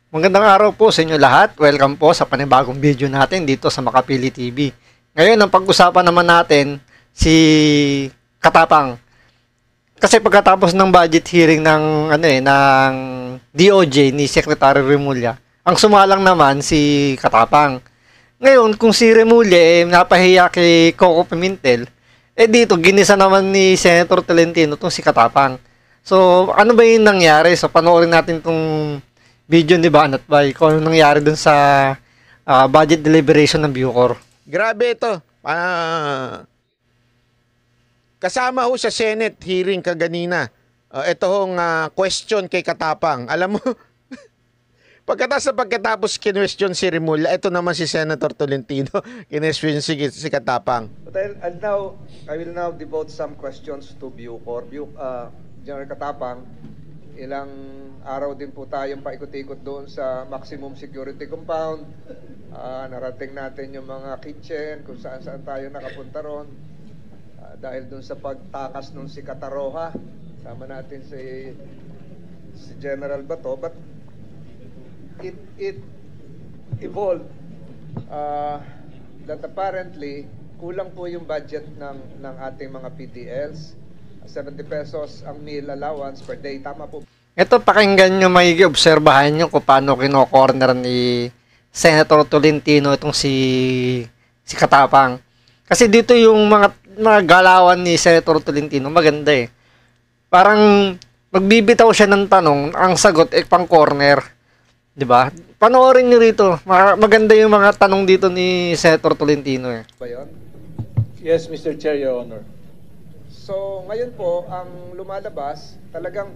Magandang araw po sa inyo lahat. Welcome po sa panibagong video natin dito sa Makapili TV. Ngayon, ang pag-usapan naman natin si Katapang. Kasi pagkatapos ng budget hearing ng DOJ ni Secretary Remulla, ang sumalang naman si Katapang. Ngayon, kung si Remulla napahiya kay Coco Pimentel, dito ginisa naman ni Senator Tolentino itong si Katapang. So, ano ba yung nangyari? So, panoorin natin itong video ni Banat Bay kung ano nangyari dun sa budget deliberation ng Bucor. Grabe ito. Kasama ho sa Senate hearing kaganina. Ito hong question kay Katapang. Alam mo, pagkatapos kinwestiyon si Remulla, ito naman si Senator Tolentino, kinwestiyon si Katapang. But I will now devote some questions to Bucor. General Katapang, ilang araw din po tayong paikot-ikot doon sa maximum security compound. Narating natin yung mga kitchen, kung saan-saan tayo nakapunta ron. Dahil doon sa pagtakas nung si Kataroha, sama natin si General Bato, but it evolved that apparently kulang po yung budget ng ating mga PDLs. 70 pesos ang meal allowance per day. Tama po. Ito, pakinggan nyo, may obserbahan nyo kung paano kino-corner ni Senator Tolentino itong si Katapang. Kasi dito yung mga galawan ni Senator Tolentino, maganda eh. Parang magbibitaw siya ng tanong, ang sagot pang corner. 'Di ba? Panoorin niyo rito. Maganda yung mga tanong dito ni Senator Tolentino eh. Ba yun? Yes, Mr. Chair, Your Honor. So, ngayon po, ang lumalabas, talagang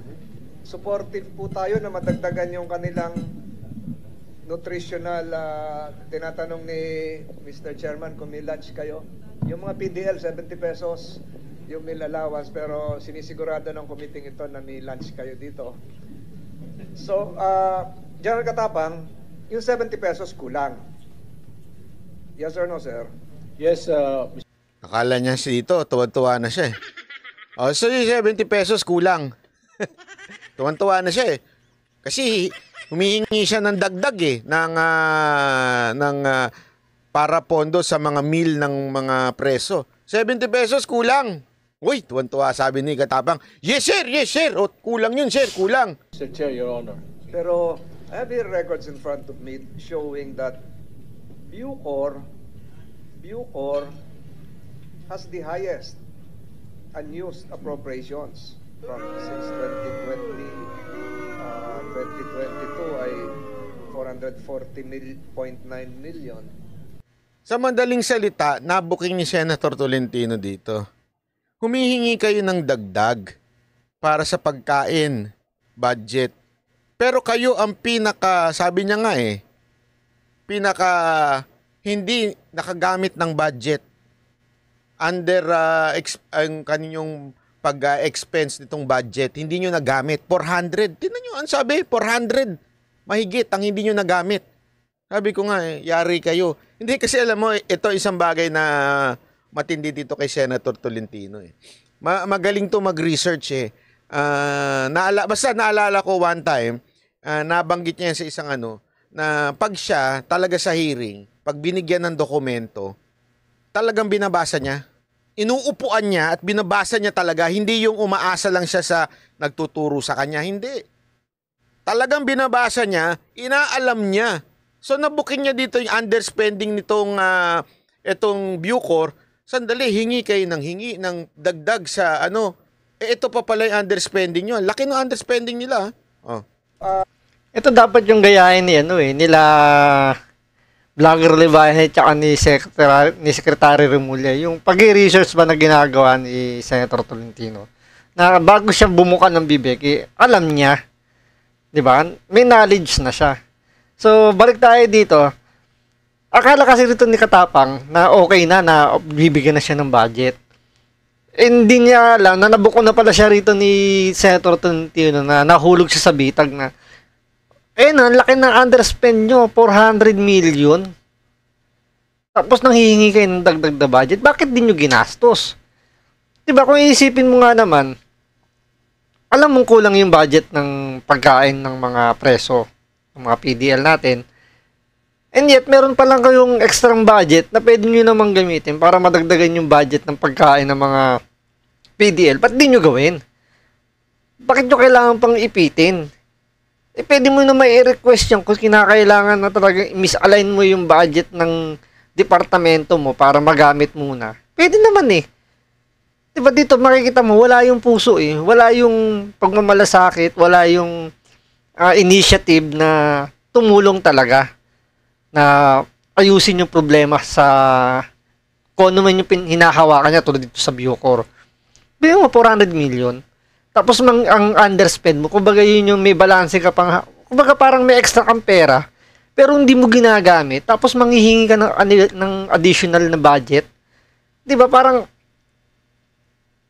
supportive po tayo na madagdagan yung kanilang nutritional, tinatanong ni Mr. Chairman kung may lunch kayo. Yung mga PDL, 70 pesos yung meal allowance, pero sinisigurado ng committee ito na may lunch kayo dito. So, General Katapang, yung 70 pesos kulang. Yes or no, sir? Yes, Akala niya dito, tuwa-tuwa na siya eh. So yung 70 pesos kulang. Tuwan-tuwa na siya eh. Kasi humihingi siya ng dagdag eh para pondo sa mga meal ng mga preso. 70 pesos kulang. Uy, tuwan-tuwa sabi ni Katapang. Yes sir, yes sir. O, kulang yun sir, kulang. Mr. Chair, Your Honor. Pero I have here records in front of me showing that Bucor has the highest unused appropriations from since 2022 ay 440.9 million. Sa madaling salita, nabuking ni Senator Tolentino dito. Humihingi kayo ng dagdag para sa pagkain, budget. Pero kayo ang sabi niya nga hindi nakagamit ng budget under ang kaninyong pag-expense nitong budget. Hindi nyo nagamit. 400. Tingnan nyo, ang sabi, 400. Mahigit ang hindi nyo nagamit. Sabi ko nga, yari kayo. Hindi kasi alam mo, ito isang bagay na matindi dito kay Senator Tolentino. Magaling to mag-research eh. Basta naalala ko one time, nabanggit niya sa isang na pag siya talaga sa hearing, pag binigyan ng dokumento, talagang binabasa niya. Inuupuan niya at binabasa niya talaga. Hindi yung umaasa lang siya sa nagtuturo sa kanya. Hindi. Talagang binabasa niya, inaalam niya. So nabuking niya dito yung underspending nitong itong Bucor. Sandali, hingi kayo ng dagdag sa ito pa pala yung underspending nyo. Laki ng underspending nila. Oh. Ito dapat yung gayahin nila Vlogger Livayan at saka ni Secretary Remulla, yung pag-research ba na ginagawa ni Senator Tolentino, na bago siya bumuka ng bibig, alam niya, di ba? May knowledge na siya. So, balik tayo dito. Akala kasi rito ni Katapang na okay na bibigyan na siya ng budget. Hindi niya alam na nabuko na pala siya rito ni Senator Tolentino na nahulog siya sa bitag na ang laki ng underspend nyo, 400 million. Tapos nang hihingi kayo ng dagdag na budget, bakit di nyo ginastos? Diba, kung iisipin mo nga naman, alam mong kulang yung budget ng pagkain ng mga preso. ng mga PDL natin. And yet, meron pa lang kayong extrang budget na pwede nyo namang gamitin para madagdagan yung budget ng pagkain ng mga PDL. Ba't di nyo gawin? Bakit nyo kailangan pang ipitin? Pwede mo na may request yan kung kinakailangan na talaga misalign mo yung budget ng departamento mo para magamit muna. Pwede naman eh. Diba dito makikita mo, wala yung puso eh. Wala yung pagmamalasakit, wala yung initiative na tumulong talaga na ayusin yung problema sa kung ano man yung hinahawakan niya tulad dito sa Bucor. Bigyan mo 400 million. Tapos ang underspend mo, kumbaga yun yung may balance ka pang, kumbaga parang may extra kang pera, pero hindi mo ginagamit, tapos manghihingi ka ng additional na budget. Di ba parang,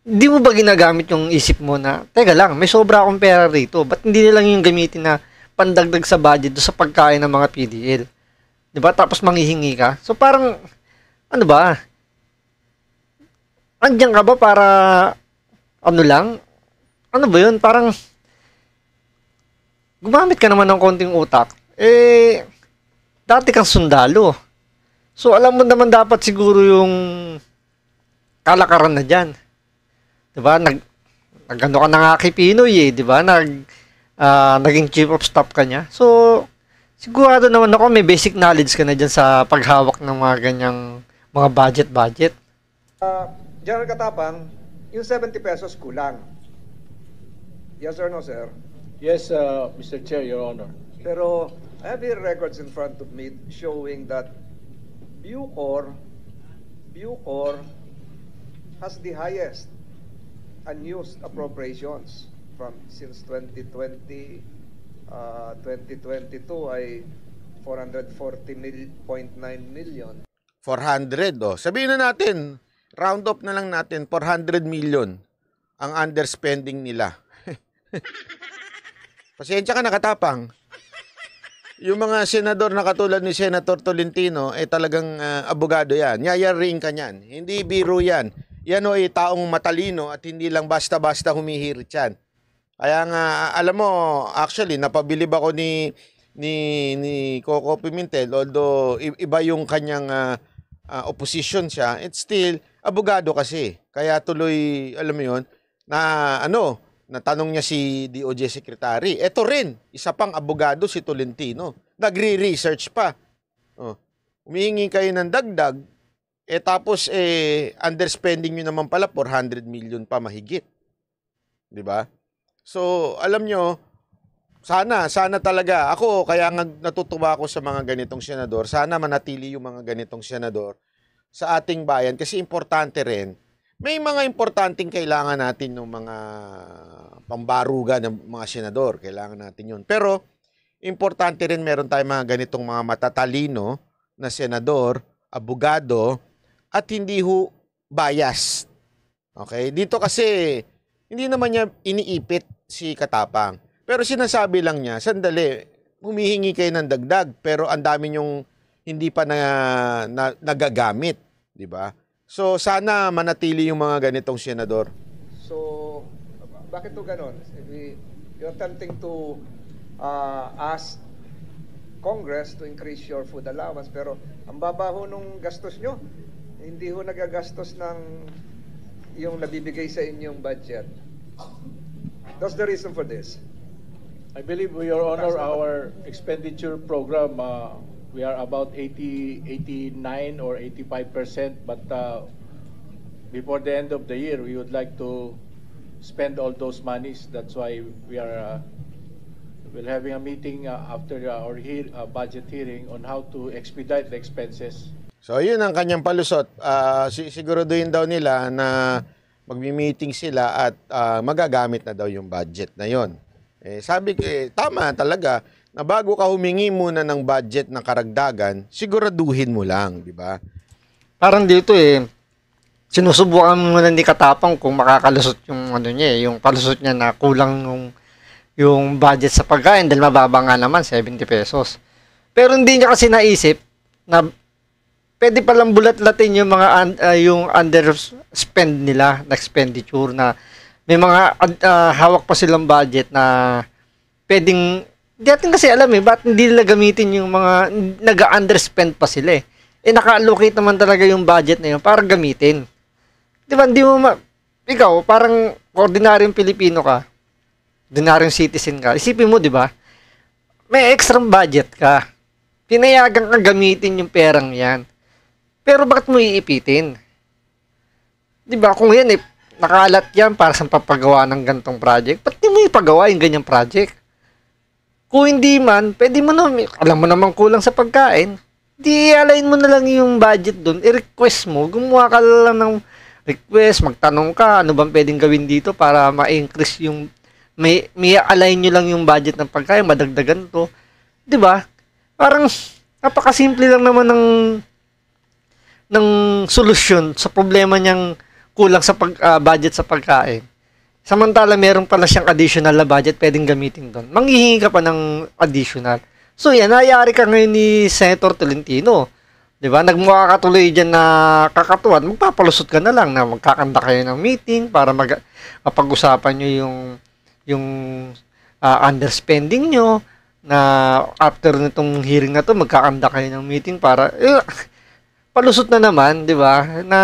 hindi mo ba ginagamit yung isip mo na, teka lang, may sobra akong pera rito, ba't hindi nilang yung gamitin na pandagdag sa budget do sa pagkain ng mga PDL? Di ba? Tapos manghihingi ka. So parang, ano ba? Andiyan ka ba para, ano lang, ano ba yun? Parang, gumamit ka naman ng konting utak. Dati kang sundalo. So, alam mo naman dapat siguro yung kalakaran na dyan. Diba? Nag-ano ka na nga kay Pinoy eh. Diba? Naging chief of staff ka niya. So, sigurado naman ako may basic knowledge ka na dyan sa paghawak ng mga ganyang mga budget. General Katapang, yung 70 pesos kulang. Yes or no, sir? Yes, Mr. Chair, Your Honor. Pero I have here records in front of me showing that Bucor has the highest unused appropriations since 2020, 2022 ay 440.9 million. 400, oh. Sabihin na natin, round up na lang natin, 400 million ang underspending nila. Pasensya ka na, Katapang. Yung mga senador na katulad ni Senator Tolentino, talagang abogado yan. Yayaring ka niyan. Hindi biro yan. Yan o ay taong matalino at hindi lang basta-basta humihirit yan. Kaya nga, alam mo, actually, napabilib ako ni Coco Pimentel, although iba yung kanyang opposition siya, it's still abogado kasi. Kaya tuloy, alam mo yun, natanong niya si DOJ Secretary. Ito rin, isa pang abogado si Tolentino. Nagre-research pa. Humihingi kayo ng dagdag, tapos underspending nyo naman pala 400 million pa mahigit. 'Di ba? So, alam nyo, sana talaga, ako kaya natutuwa ako sa mga ganitong senador, sana manatili yung mga ganitong senador sa ating bayan kasi importante rin. May mga importanteng kailangan natin ng mga pambaruga ng mga senador. Kailangan natin yun. Pero, importante rin meron tayong mga ganitong mga matatalino na senador, abogado, at hindi bias. Okay? Dito kasi, hindi naman niya iniipit si Katapang. Pero sinasabi lang niya, sandali, humihingi kayo ng dagdag, pero ang dami niyong hindi pa nagagamit. Diba? So, sana manatili yung mga ganitong senador. So, bakit to ganon? You're attempting to ask Congress to increase your food allowance, pero ang baba ho nung gastos nyo. Hindi ho nagagastos ng yung nabibigay sa inyong budget. That's the reason for this. I believe, Your Honor, our expenditure program, we are about 89 or 85%, but before the end of the year, we would like to spend all those monies. That's why we are having a meeting after our budget hearing on how to expedite the expenses. So, yun ang kanyang palusot. Siguraduhin daw nila na magmi-meeting sila at magagamit na daw yung budget na yon. Sabi ko, tama talaga, na bago ka humingi muna ng budget na karagdagan, siguraduhin mo lang, di ba? Parang dito sinusubukan mo na ni Katapang kung makakalusot yung niya, yung palusot niya na kulang yung budget sa pagkain dahil mababa nga naman, 70 pesos. Pero hindi niya kasi naisip na pwede palang bulat-latin yung mga yung underspend nila na expenditure na may mga hawak pa silang budget na pwedeng Hindi natin kasi alam ba't hindi nila gamitin yung mga nag-underspend pa sila eh. Naka-allocate naman talaga yung budget na yun para gamitin. Di ba, ikaw, parang ordinaryong Pilipino ka, ordinaryong citizen ka, isipin mo, di ba, may extra budget ka. Pinayagan kang gamitin yung perang yan. Pero bakit mo iipitin? Di ba, kung yan nakalat yan para sa papagawa ng gantong project, ba't di mo ipagawa yung ganyang project? Kung hindi man, pwede mo na, alam mo naman kulang sa pagkain, di align mo na lang yung budget doon, i-request mo, gumawa ka lang ng request, magtanong ka, ano bang pwedeng gawin dito para ma-increase yung, may align nyo lang yung budget ng pagkain, madagdagan to. Di ba? Parang, napakasimple lang naman ng solusyon sa problema niyang kulang sa budget sa pagkain. Samantala, meron pala siyang additional na budget pwedeng gamitin doon. Manghihingi ka pa ng additional. So, yan, nayari ka ngayon ni Senator Tolentino. Di ba? Nagmukha ka tuloy dyan na kakatuan. Magpapalusot ka na lang na magkakanda kayo ng meeting para mapag-usapan nyo yung underspending nyo na after nitong hearing na to magkakanda kayo ng meeting para palusot na naman, di ba? Na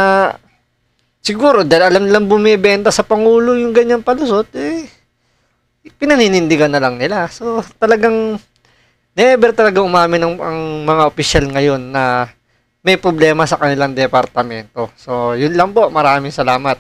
siguro, dahil alam nilang bumibenta sa Pangulo yung ganyang palusot, pinaninindigan na lang nila. So, talagang, never talaga umamin ang mga opisyal ngayon na may problema sa kanilang departamento. So, yun lang po. Maraming salamat.